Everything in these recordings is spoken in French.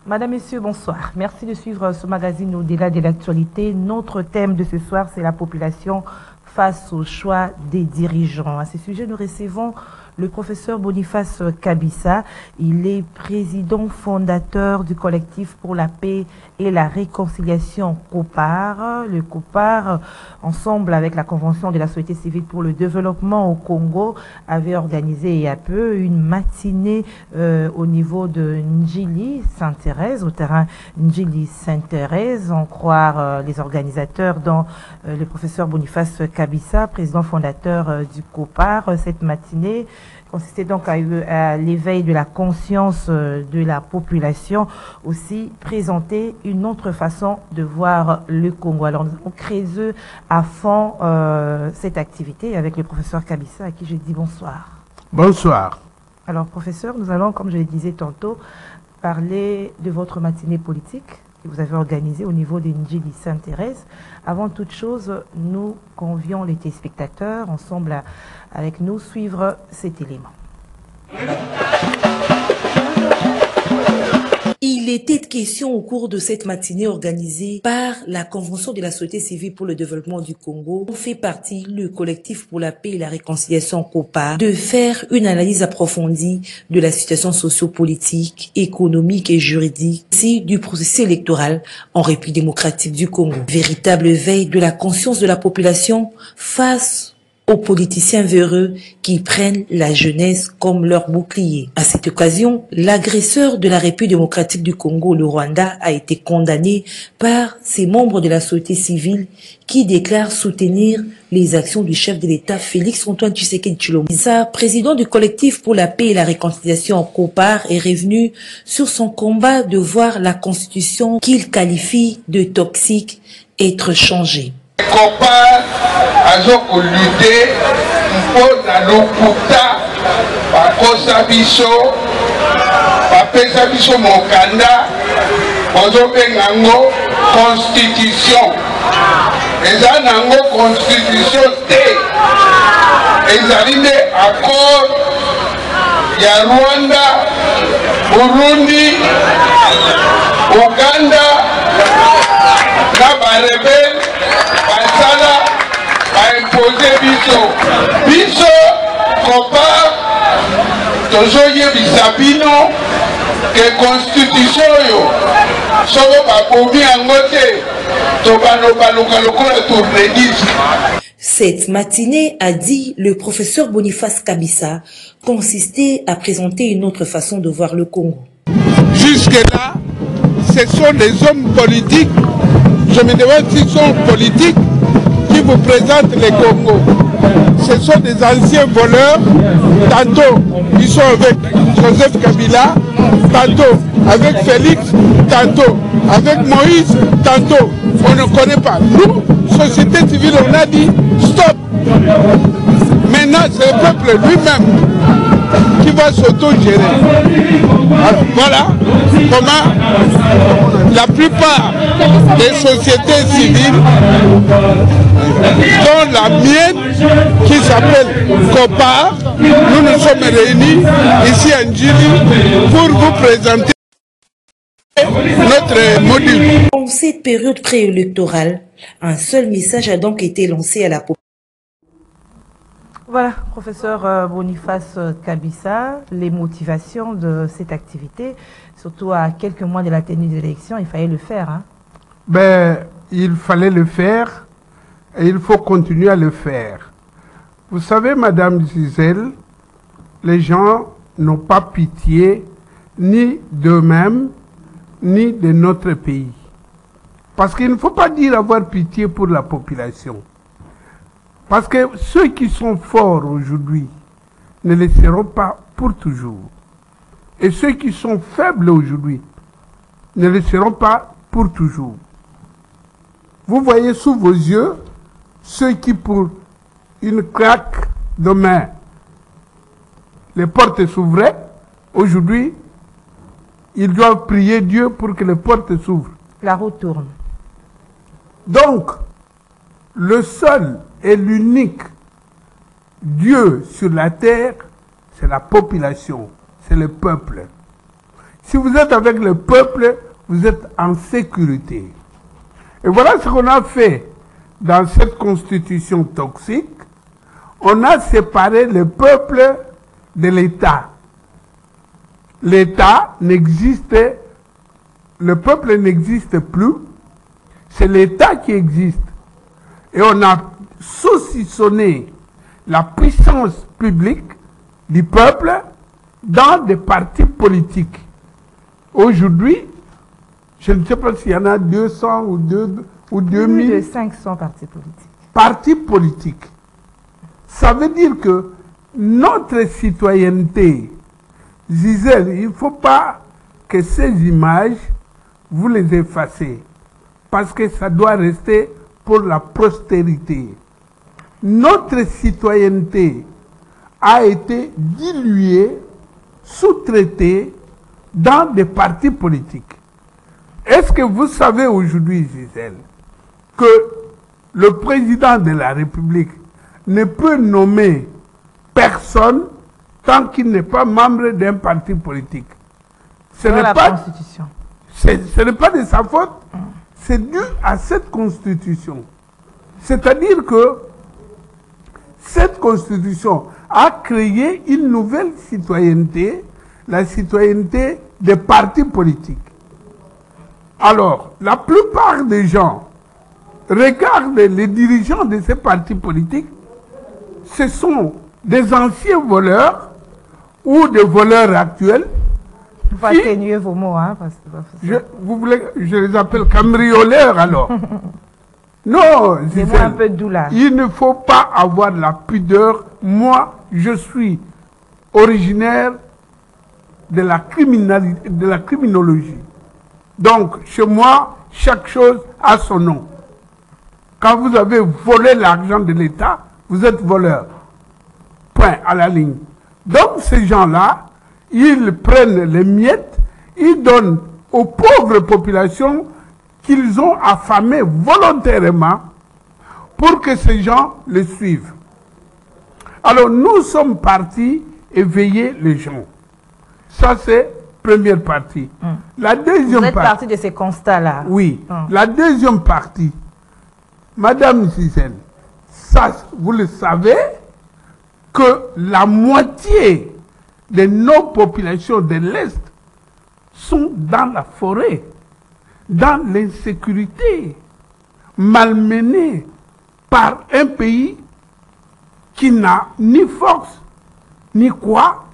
Madame, Messieurs, bonsoir. Merci de suivre ce magazine Au-delà de l'actualité. Notre thème de ce soir, c'est la population face au choix des dirigeants. À ce sujet, nous recevons le professeur Boniface Kabissa. Il est président fondateur du collectif pour la paix et la réconciliation COPAR. Le COPAR, ensemble avec la Convention de la société civile pour le développement au Congo, avait organisé il y a peu une matinée au niveau de Njili Sainte-Thérèse, au terrain Njili Sainte-Thérèse. En croire les organisateurs, dont le professeur Boniface Kabissa, président fondateur du COPAR. Cette matinée consistait donc à l'éveil de la conscience de la population, aussi présenter une autre façon de voir le Congo. Alors nous avons créé à fond cette activité avec le professeur Kabissa, à qui je dis bonsoir. Bonsoir. Alors professeur, nous allons, comme je le disais tantôt, parler de votre matinée politique que vous avez organisée au niveau de Njili Sainte-Thérèse. Avant toute chose, nous convions les téléspectateurs ensemble avec nous suivre cet élément. Il était question au cours de cette matinée organisée par la Convention de la société civile pour le développement du Congo, dont fait partie le collectif pour la paix et la réconciliation COPAR, de faire une analyse approfondie de la situation socio-politique, économique et juridique, ainsi du processus électoral en République démocratique du Congo. Véritable veille de la conscience de la population face aux politiciens véreux qui prennent la jeunesse comme leur bouclier. À cette occasion, l'agresseur de la République démocratique du Congo, le Rwanda, a été condamné par ses membres de la société civile qui déclarent soutenir les actions du chef de l'État Félix Antoine Tshisekedi Tshilombo. Kabissa, président du collectif pour la paix et la réconciliation en COPAR, est revenu sur son combat de voir la constitution qu'il qualifie de toxique être changée. COPAR a lutté pour la lokuta bakosa biso bapesa biso mokanda bozobenga ngo constitution eza nango constitution te ezali nde accord ya Rwanda, Burundi, Uganda na barebele basala baimpoze biso COPAR tozoyebisa bino ke constitution oyo soko bakomi yango te tobalobaluka lokola tournevis. Cette matinée, a dit le professeur Boniface Kabissa, consistait à présenter une autre façon de voir le Congo. Jusque-là, ce sont des hommes politiques, je me demande s'ils sont politiques, qui vous présentent le Congo. Ce sont des anciens voleurs, tantôt ils sont avec Joseph Kabila, tantôt avec Félix, tantôt avec Moïse, tantôt on ne connaît pas. Nous, société civile, on a dit stop. Maintenant, c'est le peuple lui-même qui va s'auto-gérer. Voilà comment la plupart des sociétés civiles, dont la mienne, qui s'appelle COPAR, nous nous sommes réunis ici à Njili pour vous présenter notre module. En cette période préélectorale, un seul message a donc été lancé à la population. Voilà, professeur Boniface Kabissa, les motivations de cette activité, surtout à quelques mois de la tenue de l'élection, il fallait le faire. Hein? Ben, il fallait le faire et il faut continuer à le faire. Vous savez, Madame Gisèle, les gens n'ont pas pitié ni d'eux-mêmes, ni de notre pays. Parce qu'il ne faut pas dire avoir pitié pour la population. Parce que ceux qui sont forts aujourd'hui ne le seront pas pour toujours. Et ceux qui sont faibles aujourd'hui ne le seront pas pour toujours. Vous voyez sous vos yeux ceux qui, pour une claque de main, les portes s'ouvraient. Aujourd'hui, ils doivent prier Dieu pour que les portes s'ouvrent. La roue tourne. Donc, le seul et l'unique Dieu sur la terre, c'est la population, c'est le peuple. Si vous êtes avec le peuple, vous êtes en sécurité. Et voilà ce qu'on a fait dans cette constitution toxique. On a séparé le peuple de l'État. L'État n'existe, le peuple n'existe plus, c'est l'État qui existe. Et on a saucissonné la puissance publique du peuple dans des partis politiques. Aujourd'hui, je ne sais pas s'il y en a 200 ou 2000. Plus de 500 partis politiques. Partis politiques. Ça veut dire que notre citoyenneté, Gisèle, il ne faut pas que ces images, vous les effacez. Parce que ça doit rester pour la postérité. Notre citoyenneté a été diluée, sous-traitée dans des partis politiques. Est-ce que vous savez aujourd'hui, Gisèle, que le président de la République ne peut nommer personne tant qu'il n'est pas membre d'un parti politique? Ce n'est pas de sa faute, c'est dû à cette constitution. C'est-à-dire que cette constitution a créé une nouvelle citoyenneté, la citoyenneté des partis politiques. Alors, la plupart des gens regardent les dirigeants de ces partis politiques, ce sont des anciens voleurs ou des voleurs actuels. Il faut atténuer vos mots, hein, vous voulez, je les appelle cambrioleurs alors. Non, un peu doux, là. Il ne faut pas avoir la pudeur. Moi, je suis originaire de la criminologie. Donc, chez moi, chaque chose a son nom. Quand vous avez volé l'argent de l'État, vous êtes voleur. Point, à la ligne. Donc, ces gens-là, ils prennent les miettes, ils donnent aux pauvres populations qu'ils ont affamées volontairement pour que ces gens les suivent. Alors, nous sommes partis éveiller les gens. Ça, c'est première partie. La deuxième Vous êtes partie de ces constats-là. Oui. La deuxième partie, Madame Gisèle, ça, vous le savez, que la moitié de nos populations de l'Est sont dans la forêt, dans l'insécurité, malmenées par un pays qui n'a ni force, ni quoi,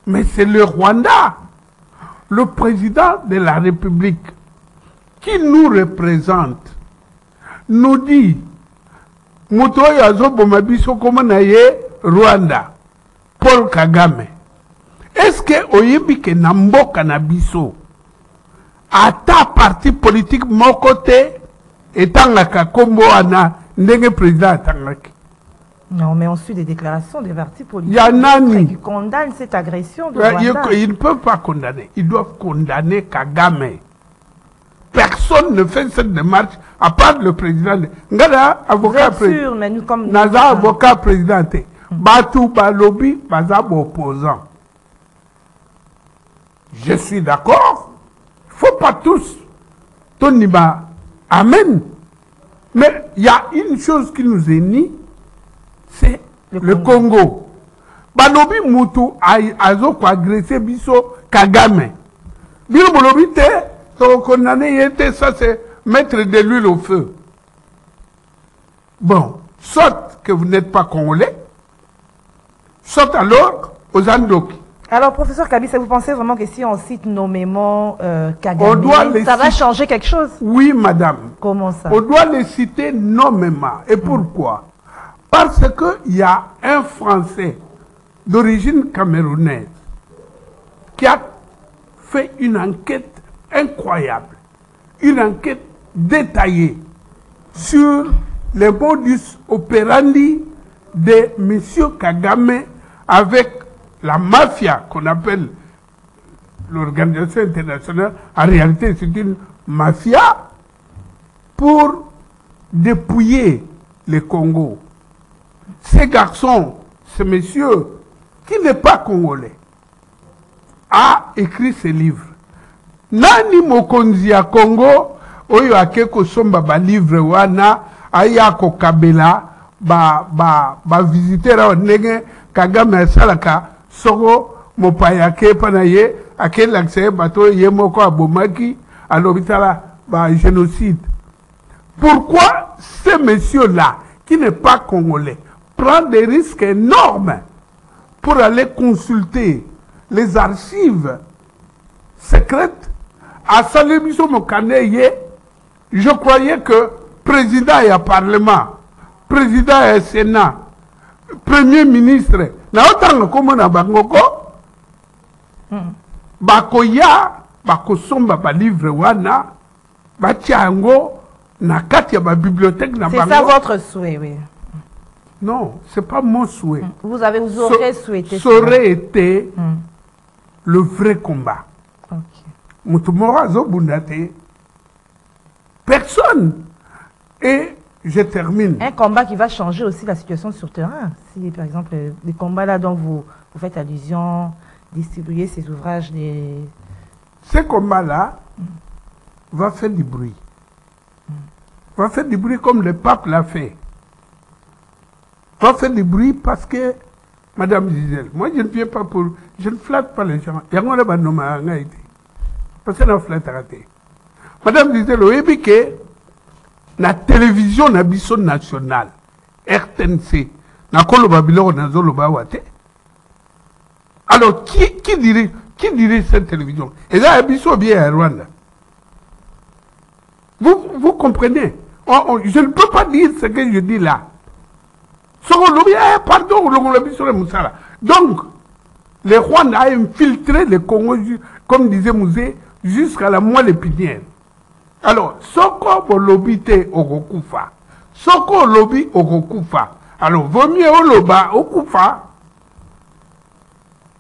mais c'est le Rwanda, le président de la République, qui nous représente, nous dit, Muto yazo bomabiso koma na ye Rwanda, Paul Kagame. Est-ce que oyebi ke na mboka na biso, ata parti politique mon côté, etangaka kombo ana ndenge président atangaki? Non, mais on suit des déclarations des partis politiques qui condamnent cette agression de Rwanda. Ils ne peuvent pas condamner. Ils doivent condamner Kagame. Personne ne fait cette démarche à part le président. Ngada, avocat président. Sûr, mais nous comme Naza, avocat président. Batou, Balobi, Bazab, opposant. Je suis d'accord. Il ne faut pas tous. Toniba, amen. Mais il y a une chose qui nous est née, c'est le Congo. Balobi Moutou azo ko agressé biso Kagame. Bilo bolobi te, to condamné était, ça c'est mettre de l'huile au feu. Bon, soit que vous n'êtes pas congolais, soit alors aux Andoki. Alors, professeur Kabisa, vous pensez vraiment que si on cite nommément Kagame, ça va changer quelque chose? Oui, madame. Comment ça? On doit les citer nommément. Et pourquoi? Parce qu'il y a un Français d'origine camerounaise qui a fait une enquête incroyable, une enquête détaillée sur les modus operandi de M. Kagame avec la mafia qu'on appelle l'organisation internationale. En réalité, c'est une mafia pour dépouiller le Congo. Ces garçons, ce monsieur qui n'est pas congolais, a écrit ce livre. Nani mokonzi ya Congo oyo ake kosomba ba livre wana aya ko kabela ba visiteur ndenge Kagame asalaka soko mopaya ke pana ye ake l'accès bato ye moko abomaki à l'hôpital ba génocide. Pourquoi ce monsieur-là qui n'est pas congolais prend des risques énormes pour aller consulter les archives secrètes à Salemiso Mokaneye? Je croyais que président et parlement, président et sénat, premier ministre, na otanga komo na bangoko, bakoya, bakosomba ba livre wana, batiango na kati ya ba bibliothèque na bango. C'est ça votre souhait, oui. Non, c'est pas mon souhait. Vous aurez souhaité. Ça aurait été le vrai combat. Okay. Personne. Et je termine. Un combat qui va changer aussi la situation sur terrain. Si, par exemple, les combats là dont vous faites allusion, distribuer ces ouvrages, Ce combat-là va faire du bruit. Va faire du bruit comme le pape l'a fait. Va faire du bruit parce que, Madame Gisèle, moi je ne viens pas pour... Je ne flatte pas les gens. Il y a un nom à Haïti. Parce que je ne flatte pas. Madame Gisèle, vous savez que la télévision nationale, RTNC, na koloba biloko na zoloba wate. Alors, qui dirige cette télévision? Et là, Abisso bien à Rwanda. Vous comprenez? Je ne peux pas dire ce que je dis là. Pardon, donc, les Rwandais ont infiltré le Congo, comme disait Mouzé, jusqu'à la moelle épinière. Alors, Soko lobité Ogokufa. Soko lobby Ogokufa. Alors, vaut mieux Oloba Okufa.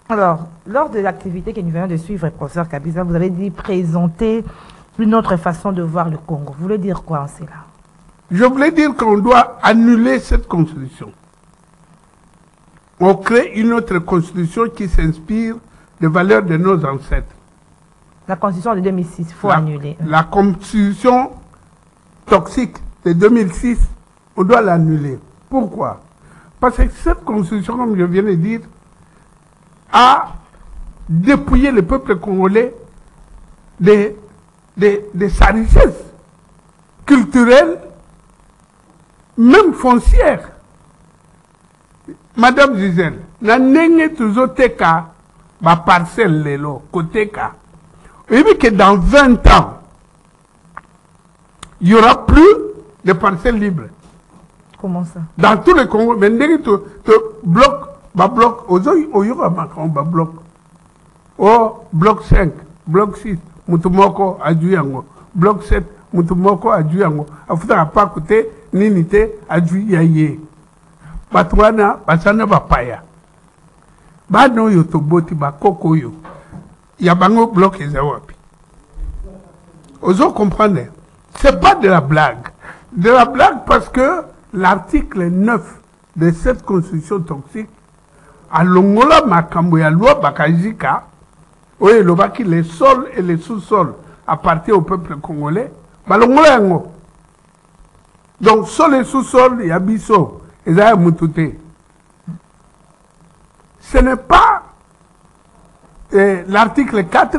Alors, lors de l'activité que nous venons de suivre, professeur Kabisa, vous avez dit présenter une autre façon de voir le Congo. Vous voulez dire quoi en cela? Je voulais dire qu'on doit annuler cette constitution. On crée une autre constitution qui s'inspire des valeurs de nos ancêtres. La constitution de 2006, il faut annuler. La constitution toxique de 2006, on doit l'annuler. Pourquoi? Parce que cette constitution, comme je viens de dire, a dépouillé le peuple congolais de sa richesse culturelle, même foncière. Madame Gisèle, na nenge tuzoteka ba parcelle lelo koteka. Et bien que dans 20 ans, il n'y aura plus de parcelles libres. Comment ça? Dans tous les Congos, mais nenge tu bloc, ba bloc, oyo makon ba bloc. Oh, bloc 5, bloc 6, mutumoko ajuyango, bloc 7, mutumoko ajuyango. Afuta pas côté ninité ajuyaye. Batwana basana bapaya. Bano yo toboti bakoko yo. Yabango bloc ezawapi. Ozo comprendre. C'est pas de la blague. De la blague parce que l'article 9 de cette constitution toxique a longola makambo ya loi bakajika oye lobaki les sols et les sous-sols appartiennent au peuple congolais. Balongola yango. Donc sol et sous-sol yabiso. Ce n'est pas l'article 4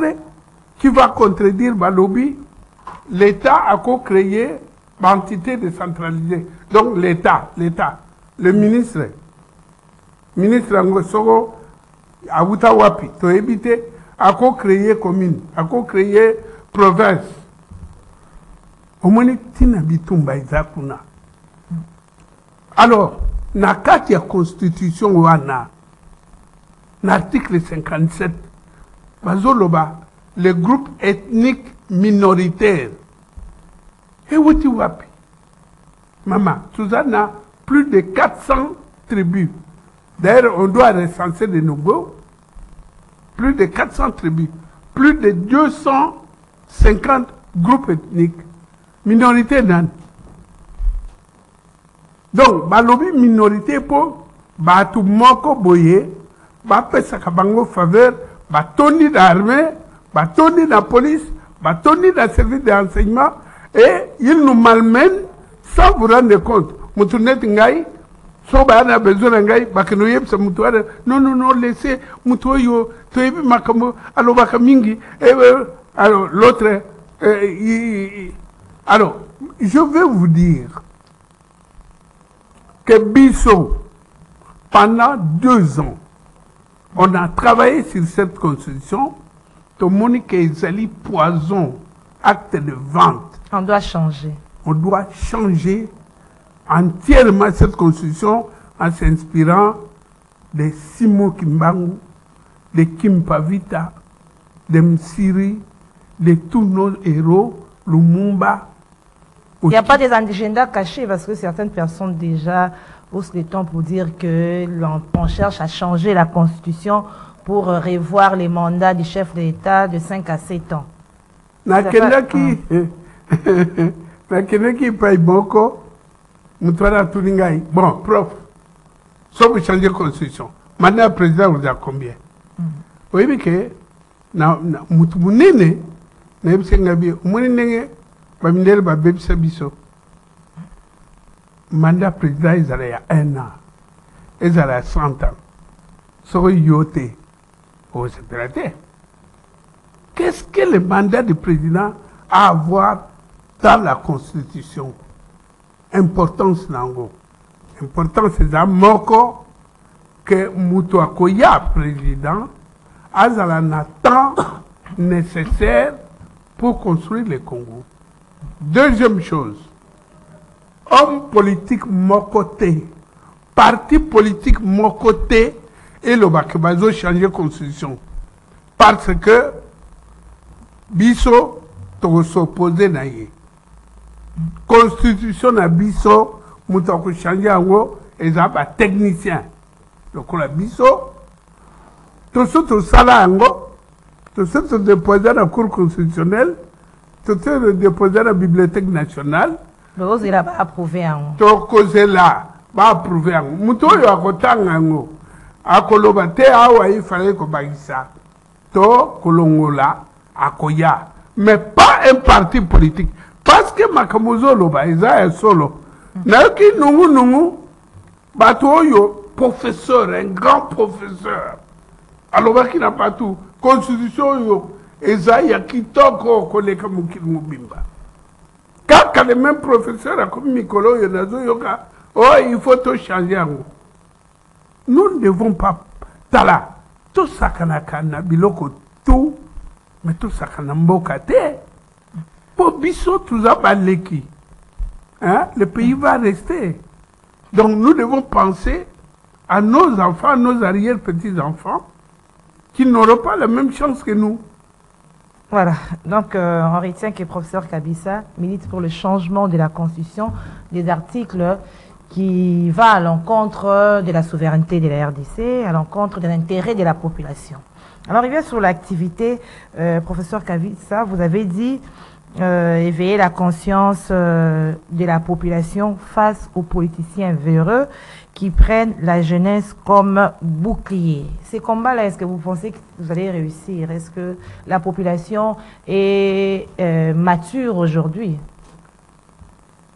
qui va contredire Balobi. L'État a co-créé l'entité décentralisée. Donc l'État, le ministre Angosoro, à Outawapi, a co-créé commune, a co-créé province. Au moins, Tina Bitumba Izakuna. Alors, na kati ya constitution wana, l'article 57, bazoloba, les groupes ethniques minoritaires. Et wuti wapi? Maman, Suzanne, plus de 400 tribus. D'ailleurs, on doit recenser de nouveau. Plus de 400 tribus. Plus de 250 groupes ethniques. Minorité nan. Donc, balobi minorité pour batu moko boye, ba pesa kabango faveur batoni d'armée, batoni de la police, batoni de la service de renseignement, et ils nous malmènent sans vous rendre compte. Moutounette Ngaï, Soba a besoin d'un gars, Bakanoyeb, ça moutouada. Non, non, non, laissez Moutouyo, Toyebi Makamo, alors Bakamingi, alors l'autre. Alors, je vais vous dire que Bissot, pendant 2 ans, on a travaillé sur cette constitution. Tout le monde qui est poison, acte de vente. On doit changer. On doit changer entièrement cette constitution en s'inspirant de Simo Kimbangu, de Kim Pavita, de Msiri, de tous nos héros, Lumumba. Il n'y a pas des agendas cachés parce que certaines personnes déjà haussent le temps pour dire que l'on cherche à changer la constitution pour revoir les mandats du chef de l'État de 5 à 7 ans. Nakendaki paye beaucoup. Bon, prof, sauf vous changer la constitution. Maintenant, le président vous a combien? Oui, mais que, Moutounene, mandat président, ils allaient à 1 an. Ils allaient à 100 ans. Soit yoté au sécuritaire. Qu'est-ce que le mandat du président a à voir dans la Constitution? Importance nango. Importance c'est ça. Moko que Moutouakoya président a le temps nécessaire pour construire le Congo. Deuxième chose, homme politique mokoté, parti politique mokoté et le Bakebazo changer la constitution. Parce que Bisso s'opposé à y. Constitution na Bisso, Moutako changer en et ça va technicien. Donc la Bisso, tout ça tout ça là tout ça se déposé dans la Cour constitutionnelle, tout ça se déposé dans la Bibliothèque nationale. Le rose il a pas approuvé en. Tout cause là, va approuver en. Moutoyo a kotanga ngo. A kolobate awa il fallait que bagisa. To kolongola akoya. Mais pas un parti politique. Parce que Makamuzo loba, Isa est solo. Naoki nungu, batoyo, professeur, un grand professeur. Alors, qui n'a pas tout. Constitution, yo, Isa yakitoko, koleka mukil mubimba. Quand le même professeur a comme Mikolo, yoka, oh, il faut tout changer. Nous ne devons pas. Tala, tout ça kana biloko tout, mais tout ça kana mbokate. Pour Bissot, tout ça baleki. Hein? Le pays va rester. Donc nous devons penser à nos enfants, nos arrière-petits-enfants, qui n'auront pas la même chance que nous. Voilà, donc on retient que le professeur Kabissa milite pour le changement de la Constitution, des articles qui va à l'encontre de la souveraineté de la RDC, à l'encontre de l'intérêt de la population. Alors, il vient sur l'activité, professeur Kabissa, vous avez dit éveiller la conscience de la population face aux politiciens véreux qui prennent la jeunesse comme bouclier. Ces combats-là, est-ce que vous pensez que vous allez réussir? Est-ce que la population est mature aujourd'hui?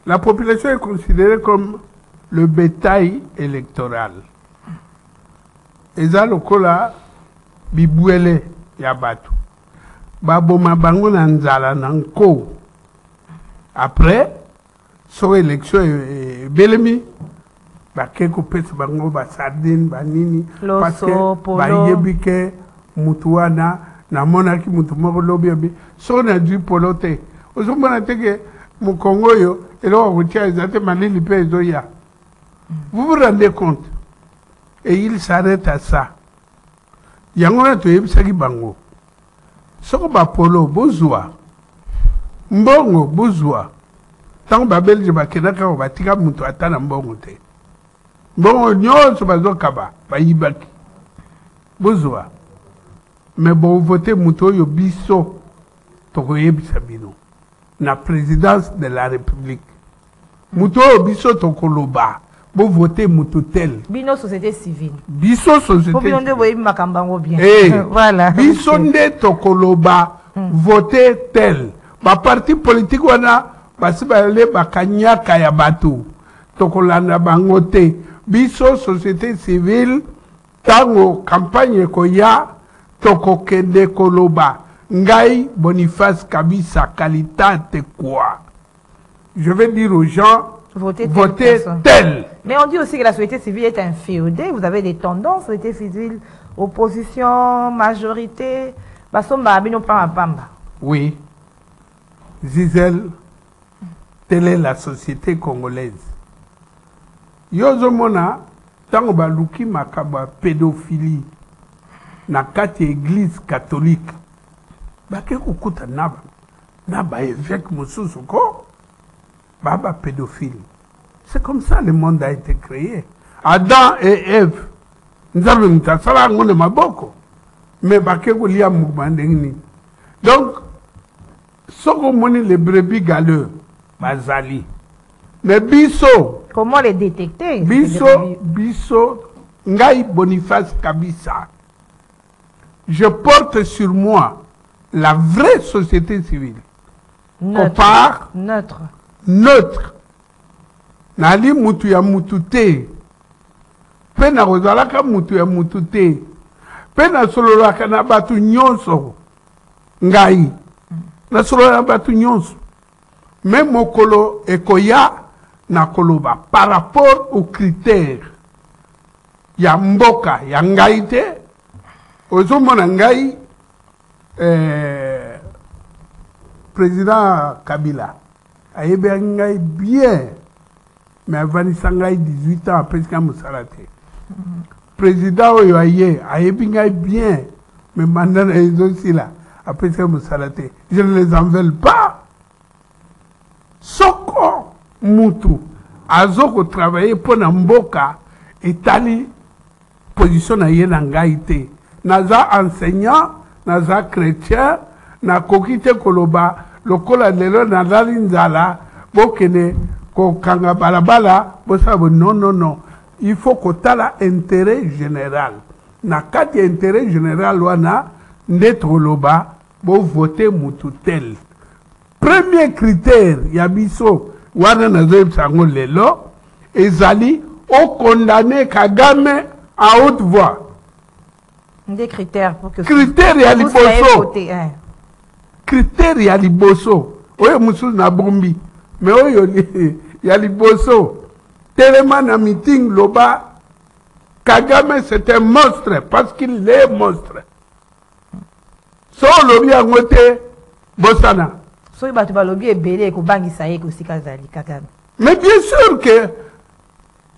La population est considérée comme le bétail électoral. Et ça, le cola, bibouele, yabatu. Baboma bango na nzala nanko. Après, son élection est belemi. Bakeko pesa bango ba sardine banini parce que ba yebike mutuana na monaki mutumoko lobi bi so na du polote. Ozomona teke mu Congo yo elo wutia ezate malili pe ezoya. Vous vous rendez compte? Et il s'arrête à ça. Yango to yebisaki bango. Soko ba polo bozwa. Mbongo bozwa. Tango ba belge ba kedaka ba tika mutu atana mbongo te. Bon, nyonso bazokaba bayibaki bozwa mais bon voter muto yo biso tokoyebisa bino na présidence de la République muto yo biso tokoloba vous votez Moutoutel. Bino société civile. Biso société civile. Voilà. Biso nde tokoloba voter tel. Ba parti politique wana basi balé bakanyaka ya bato. Tokolanda bangote. Biso société civile tango campagne koya tokokende koloba. Ngai Boniface Kabisa qualité quoi. Je vais dire aux gens voter tel. Mais on dit aussi que la société civile est inféodée. Vous avez des tendances, société civile, opposition, majorité. Oui. Gisèle, telle est la société congolaise. Yozomona, tango baluki makaba pédophilie na kati église catholique. Bake kukuta naba évêque mususu ko baba pédophile. C'est comme ça le monde a été créé. Adam et Ève. Nous avons mis ça là ngone maboko. Mais bake kulia mubandengni. Donc soko moni les brebis galeux bazali. Mais biso comment les détecter? Biso ngai Boniface Kabisa. Je porte sur moi la vraie société civile. Neutre. Nali mutu ya mutute. Pena rozalaka mutu ya mutute. Pena sololaka na batu nyonso. Ngai. Na sololaka batu nyonso. Même mokolo ekoya na koloba par rapport aux critères. Ya mboka ya ngai te. Ozomona ngai président Kabila a ngai bien mais avanisa ngai 18 ans après qu'il a président oyo aye a ngai bien mais maintenant ils aussi là après qu'il a je ne les en veux pas. Soko mutu azoko travailler pour mboka etali position na ye na ngai te. Naza enseignant, naza chrétien, na kokite koloba, lokola lelo nazali nzala, bokene ko kanga balabala, bosabo non. Il faut que tala intérêt général. Na kati intérêt général wana ndetro loba, bo voter mututel. Premier critère yabiso wana nazo sango lelo, ezali o condamner Kagame à haute voix. Des critères pour que critères ya liboso critères ya liboso oyo mususu na bombi mais oyo ya liboso tellement na meeting loba Kagame c'est un monstre parce qu'il est monstre so lobi yangote bosana so batu balobi ebele ko bangisa ye ko sikazali Kagame mais bien sûr que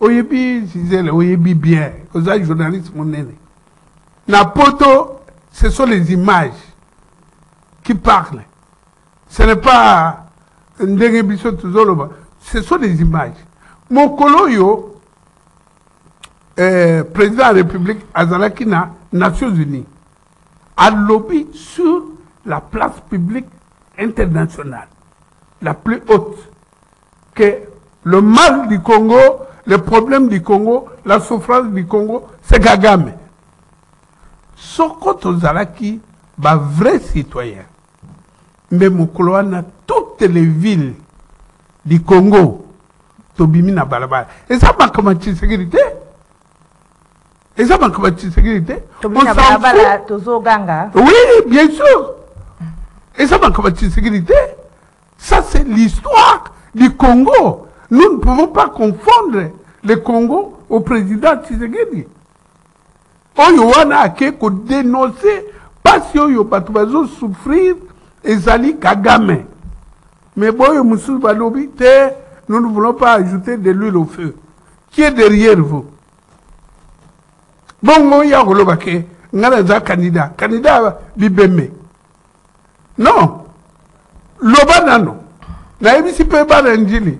oyebi Gisèle oyebi bien oza journaliste monene. La poto, ce sont les images qui parlent. Ce n'est pas un déguisement toujours. Ce sont des images. Mon coloyo, président de la République, Azalakina, Nations Unies, a lobby sur la place publique internationale, la plus haute, que le mal du Congo, le problème du Congo, la souffrance du Congo, c'est Kagame. Soko tozalaki ba vrai citoyen. Mais mokolo wana toutes les villes du Congo tobimi na balabala. Et ça manque de sécurité. Et ça manque de sécurité. Tobimi na balabala tozo ganga. Oui, bien sûr. Et ça manque de sécurité. Ça c'est l'histoire du Congo. Nous ne pouvons pas confondre le Congo au président Tshisekedi. Oyo wana ake ko dénoncer parce oyo batu bazo souffrir ezali Kagame. Mais boyo musul balobi te, nous ne voulons pas ajouter de l'huile au feu. Qui est derrière vous? Bongo ya koloba ke ngala za candidat bibeme. Non. Loba nano. Na ebisi pe ba njili.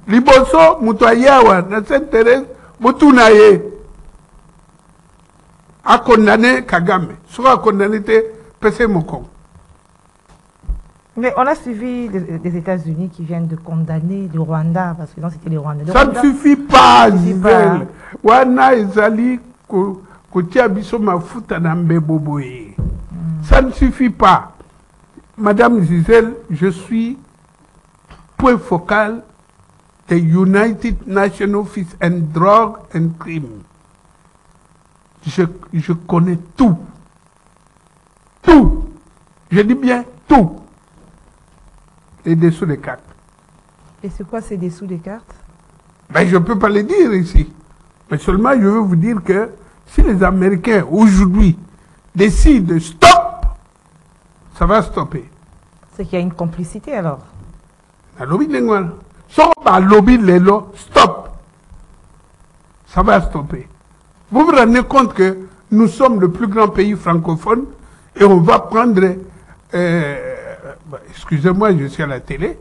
Liboso mutu ayawa na Sainte-Thérèse botuna ye. A condamné Kagame, soit a condamné PC Mokong. Mais on a suivi des États-Unis qui viennent de condamner le Rwanda, parce que non, c'était le Rwanda. Ça ne suffit pas, Gisèle. Wana ezali kotia biso mafuta na mbeboboye. Ça ne suffit pas. Madame Gisèle, je suis point focal des United Nations Office and Drug and Crime. Je connais tout. Tout. Je dis bien tout. Et dessous des cartes. Et c'est quoi ces dessous des cartes? Ben, je ne peux pas le dire ici. Mais seulement je veux vous dire que si les Américains aujourd'hui décident de stop, ça va stopper. C'est qu'il y a une complicité alors. La lobby de l'Enguan. Sauf la lobby de l'Elo, stop. Ça va stopper. Vous vous rendez compte que nous sommes le plus grand pays francophone et on va prendre... excusez-moi, je suis à la télé.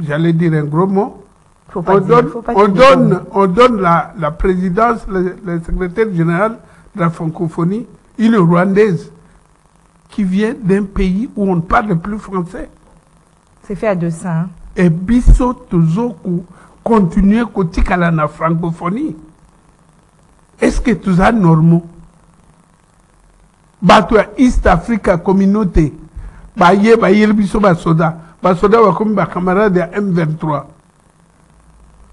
J'allais dire un gros mot. On donne la présidence, le secrétaire général de la francophonie, une Rwandaise qui vient d'un pays où on ne parle plus français. C'est fait à dessein. Hein? Et biso toujours continuer à la francophonie. Est-ce que tout ça est normal? Batwa East Africa Communauté, baye biso basoda wa comme ba camarade de M23.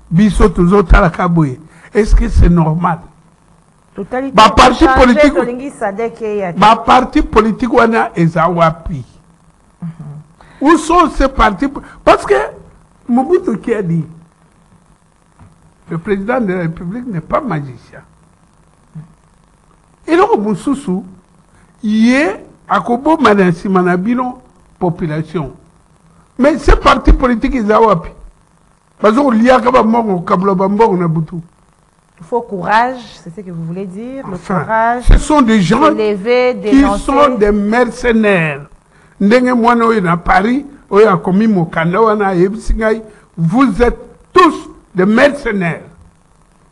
Biso toujours talakaboye. Est-ce que c'est normal? Totalité. Parti politique wana ezawapi. Où sont ces partis? Parce que Mobutu qui a dit, le président de la République n'est pas magicien. Et donc Moussoussou, il est à Kobo Manansi Manabino population. Mais ces partis politiques ezawapi. Parce qu'il y a quand même il faut courage, c'est ce que vous voulez dire, le courage. Ce sont des gens qui sont des mercenaires. Ndenge mwana oyo na Paris, oyo akomi mokanda wana yebisingai, vous êtes tous des mercenaires.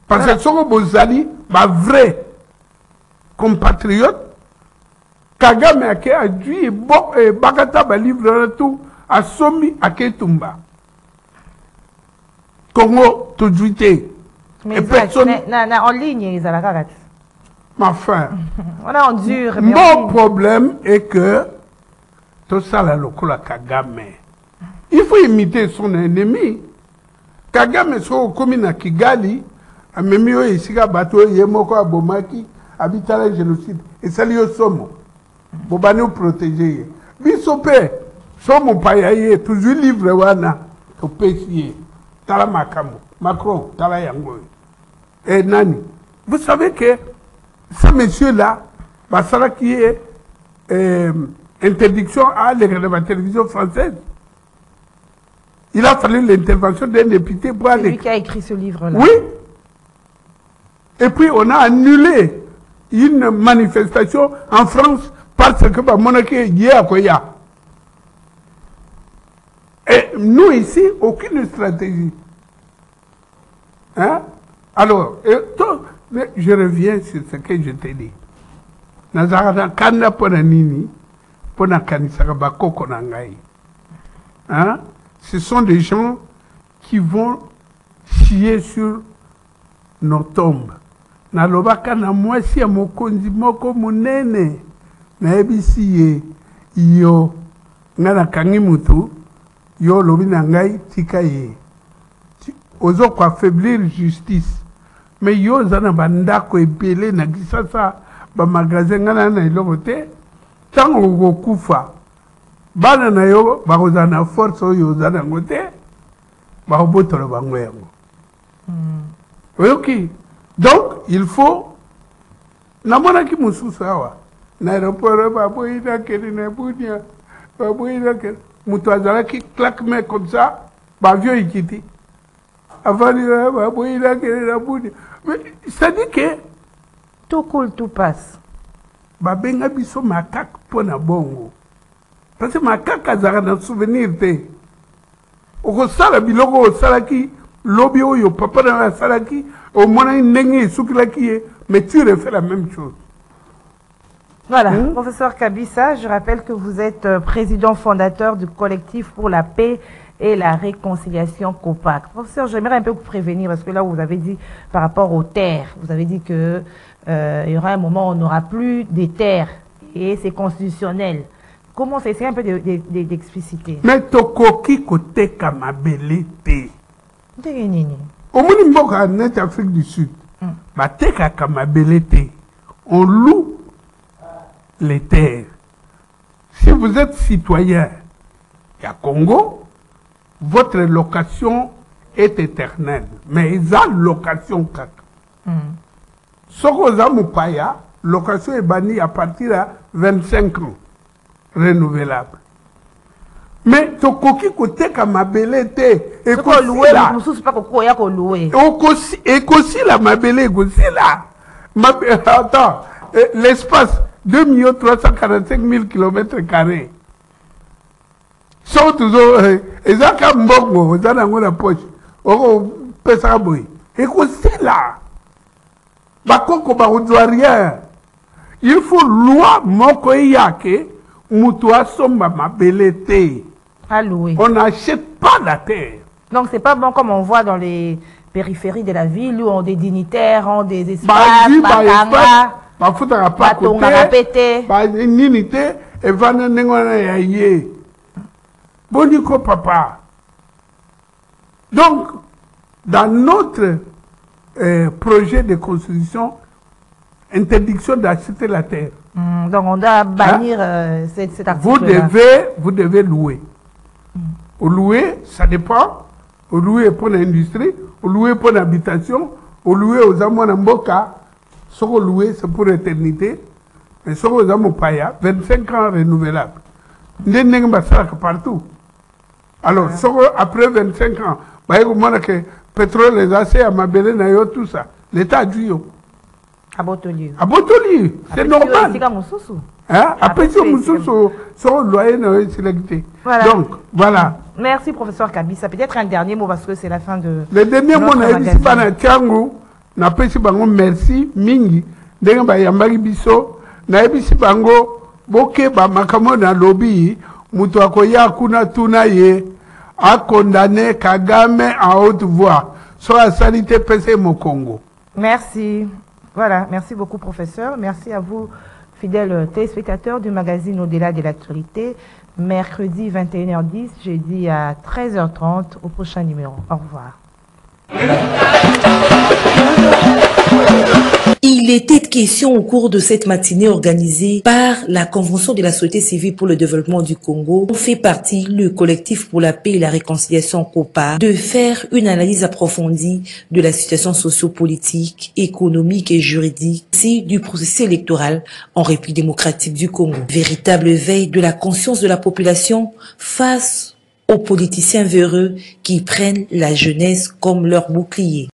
Parce que soko bozali ba vrai compatriotes, Kagame ake adui bakata ba livre tout a somi ake tumba. Congo tout juité. Mais personne en ligne ils ont la ma fin. On a endure. Mon problème est que tout ça la lokola Kagame. Il faut imiter son ennemi. Kagame so komi na Kigali, amemi o esika bato yemoko abomaki, habitala génocide. Et ça lui somo. Bobani ou protéger. Bisope, somo payaye toujours livre wana to pesier. Tala Makamo, Macron, Tala Yango. Et Nani. Vous savez que ce monsieur-là, Bassara qui est interdiction à la télévision française, il a fallu l'intervention d'un député pour aller. C'est lui qui a écrit ce livre-là. Oui. Et puis on a annulé une manifestation en France parce que la monarchie est liée à Koya. Et nous ici, aucune stratégie. Hein? Alors, je reviens sur ce que je t'ai dit. Nazarana kanda pona nini, pona kanisaka bakoko na ngai. Hein? Ce sont des gens qui vont chier sur nos tombes. Nalobaka na mwasi ya mokonzi moko munene na ebisi ye yo ngana kangi mutu yo lobi na ngai tika ye ozo ko affaiblir justice mais yo zana bandako ebele na kisasa ba magasin ngana na iloko te tango kokufa bana na yo bakozana force oyo zana ngote bakobotola bango yango. Ok. Donc, il faut... Namona ki mususu awa. Na aéroport, baboïna keli na bunia. Baboïna keli. Mutu azala ki claque main comme ça. Bavion ikiti. Avant de baboïna keli na bunia. Mais ça dit que... Tout coule, tout passe. Babenga biso makak pona bongo. Parce que makak azala na souvenir te. Oko sala biloko o sala ki... Lobby oyo papa dans la salaki au moins nenge soukilaki mais tu refais la même chose. Voilà, professeur Kabissa, je rappelle que vous êtes président fondateur du collectif pour la paix et la réconciliation COPAC. Professeur, j'aimerais un peu vous prévenir parce que là, vous avez dit par rapport aux terres, vous avez dit que il y aura un moment où on n'aura plus des terres et c'est constitutionnel. Comment c'est un peu d'expliciter? Mais tokoki kote kamabelete. Au moins, en Afrique du Sud, bateka kamabelete. On loue les terres. Si vous êtes citoyen à Congo, votre location est éternelle. Mais ils ont location kaka. Sokoza Mupaya, location est bannie à partir de 25 ans. Renouvelable. Mais tokoki kote kamabele te ekosi la mususu pa kokoya ko louer ekosi la mabele ekosi la attends l'espace 2 345 000 km². So toujours ezaka mbongo ozana ngo na poche oko pesa boy ekosi la bakoko ba rien. Il faut loi moko yake mutu asomba mabele te. On n'achète pas la terre. Donc c'est pas bon comme on voit dans les périphéries de la ville où on des dignitaires, ont des espaces, Boniko papa. Donc, dans notre projet de constitution, interdiction d'acheter la terre. Donc on doit bannir cet article. Vous devez louer. Au louer, ça dépend. Au louer pour l'industrie, au louer pour l'habitation, au louer aux Amonamboka. Ce qu'on louer, c'est pour l'éternité. Mais ce qu'on Amopaya, 25 ans renouvelables. N'est pas partout. Alors, après 25 ans, que pétrole, les assez à Mabélé, tout ça. L'État a dû. À Botoli. À Botoli, c'est normal. Après, si son loyer n'est sélecté. Donc, voilà. Merci, professeur Kabissa. Peut-être un dernier mot parce que c'est la fin de. Le dernier mot, c'est pas un tiango. N'a pas si bango merci, mingi. Denga ba yambagi biso. Na ebisi bango, boke ba makamo na lobby. Mutu akoya kuna tuna ye. A condamné Kagame en haute voix. Sur la sanité PC mon Congo. Merci. Voilà, merci beaucoup, professeur. Merci à vous, fidèles téléspectateurs du magazine Au-delà de l'actualité. Mercredi 21h10, jeudi à 13h30 au prochain numéro. Au revoir. Il était question au cours de cette matinée organisée par la Convention de la société civile pour le développement du Congo, dont fait partie le collectif pour la paix et la réconciliation COPA, de faire une analyse approfondie de la situation socio-politique, économique et juridique, ainsi du processus électoral en République démocratique du Congo. Véritable veille de la conscience de la population face aux politiciens véreux qui prennent la jeunesse comme leur bouclier.